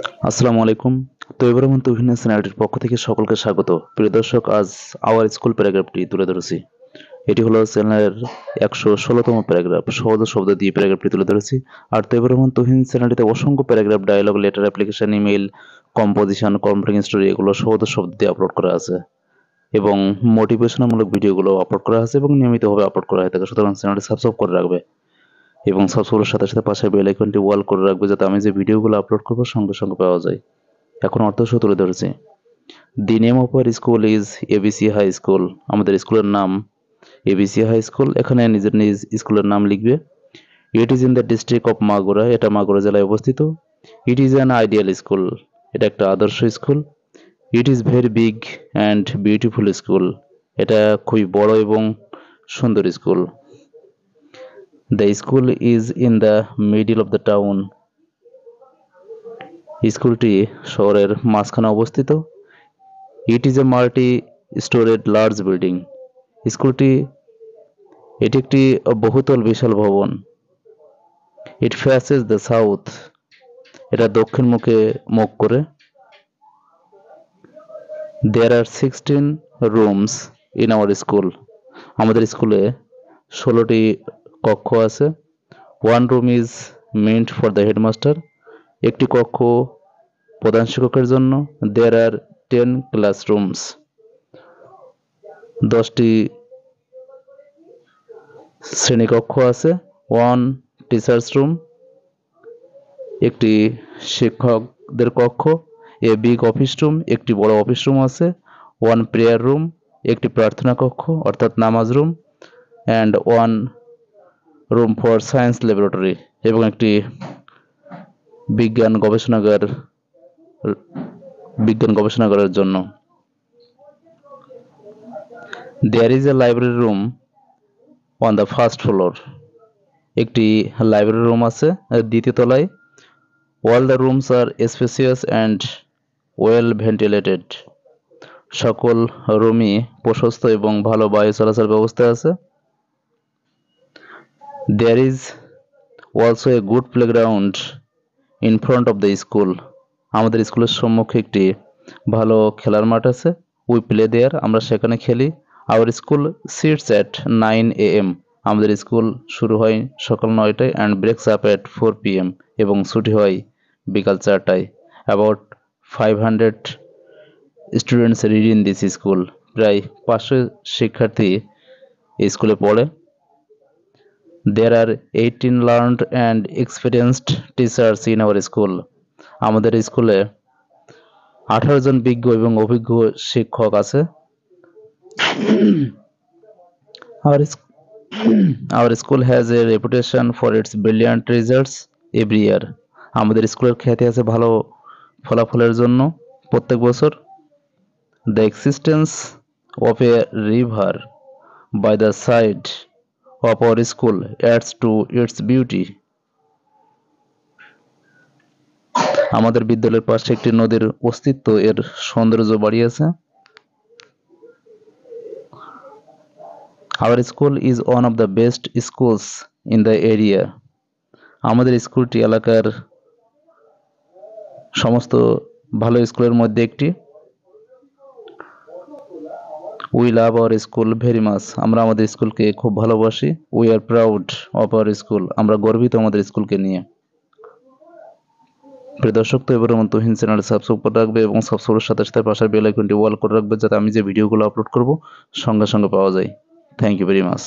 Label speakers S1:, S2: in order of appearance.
S1: আসসালামু আলাইকুম। তৈবর রহমান তুহিন চ্যানেলটির পক্ষ থেকে সকলকে স্বাগত। প্রিয় দর্শক, আজ আওয়ার স্কুল প্যারাগ্রাফটি তুলে ধরেছি। এটি হলো চ্যানেলের 116তম প্যারাগ্রাফ। সহজ শব্দ দিয়ে প্যারাগ্রাফটি তুলে ধরেছি। আর তৈবর রহমান তুহিন চ্যানেলটিতে অসংখ্য paragraph, dialogue, letter, application, email, composition, computing story এগুলো সহজ শব্দ দিয়ে আপলোড করা আছে এবং মোটিভেশনমূলক ভিডিওগুলো আপলোড করা আছে এবং নিয়মিতভাবে আপলোড করা হয়ে থাকে। সুতরাং চ্যানেলটি সাবস্ক্রাইব করে রাখবে এবং সাবস্ক্রাইবের সাথে সাথে পাশে বেল আইকনটি অল করে রাখবে, যাতে আমি যে ভিডিওগুলো আপলোড করবো সঙ্গে সঙ্গে পাওয়া যায়। এখন অর্থসহ তুলে ধরেছি। The name of our school is A B C high school. আমাদের স্কুলের নাম এবিসি হাই স্কুল। এখানে নিজের নিজ স্কুলের নাম লিখবে। It is in the district of Magura. এটা মাগুরা জেলায় অবস্থিত। It is an ideal school. এটা একটা আদর্শ school. It is very big and beautiful school. এটা খুবই বড় এবং সুন্দর school. The school is in the middle of the town. স্কুলটি শহরের মাঝখানে অবস্থিত। It is a multi storeyed large building. স্কুলটি এটি একটি বহুতল বিশাল ভবন। ইট ফেসেস দ্য সাউথ। এটা দক্ষিণ মুখে মুখ করে। There are 16 rooms in our school. আমাদের স্কুলে 16টি কক্ষ আছে। One room is meant for the headmaster. একটি কক্ষ প্রধান শিক্ষকের জন্য। There are 10 classrooms. 10টি শ্রেণীকক্ষ আছে। One teachers room. একটি শিক্ষকদের কক্ষ। A big office room. একটি বড় অফিস রুম আছে। One prayer room. একটি প্রার্থনা কক্ষ অর্থাৎ নামাজ room. And one room for science laboratory, এবং একটি বিজ্ঞান গবেষণাগারের জন্য। There is a library room on the first floor. একটি লাইব্রেরি রুম আছে দ্বিতীয় তলায়। All the rooms are spacious and well ventilated. সকল রুমই প্রশস্ত এবং ভালো বায়ু চলাচল ব্যবস্থা আছে। There is also a good playground in front of the school. আমাদের স্কুলের সম্মুখে একটি ভালো খেলার মাঠ আছে। We play there. আমরা সেখানে খেলি। Our school sits at 9 AM। আমাদের স্কুল শুরু হয় সকাল 9টায় and breaks up at 4 PM, এবং ছুটি হয় বিকাল 4টায়। About 500 students read in this school. প্রায় 500 শিক্ষার্থী এই স্কুলে পড়ে। There are 18 learned and experienced teachers in our school. আমাদের স্কুলে 18 জন বিজ্ঞ এবং অভিজ্ঞ শিক্ষক আছে। Our, our school has a reputation for its brilliant results every year. আমাদের স্কুলের খ্যাতি আছে ভালো ফলাফলের জন্য প্রত্যেক বছর। The existence of a river by the side of our school adds to its beauty. আমাদের বিদ্যালয়ের পাশে একটি নদীর অস্তিত্ব এর সৌন্দর্য বাড়িয়েছে। Our school is one of the best schools in the area. আমাদের স্কুলটি এলাকার সমস্ত ভালো স্কুলের মধ্যে একটি। We love our school very much. আমরা আমাদের স্কুলকে খুব ভালোবাসি। We are proud of our school. আমরা গর্বিত আমাদের স্কুলকে নিয়ে। প্রিয় দর্শক, তো এবার আমার তুহিন চ্যানেল সাবস্ক্রাইব করে রাখবে এবং সাবস্ক্রাইবের সাথে সাথে পাশের বেল আইকনটি অল করে রাখবে, যাতে আমি যে ভিডিওগুলো আপলোড করব সঙ্গে সঙ্গে পাওয়া যায়। Thank you very much.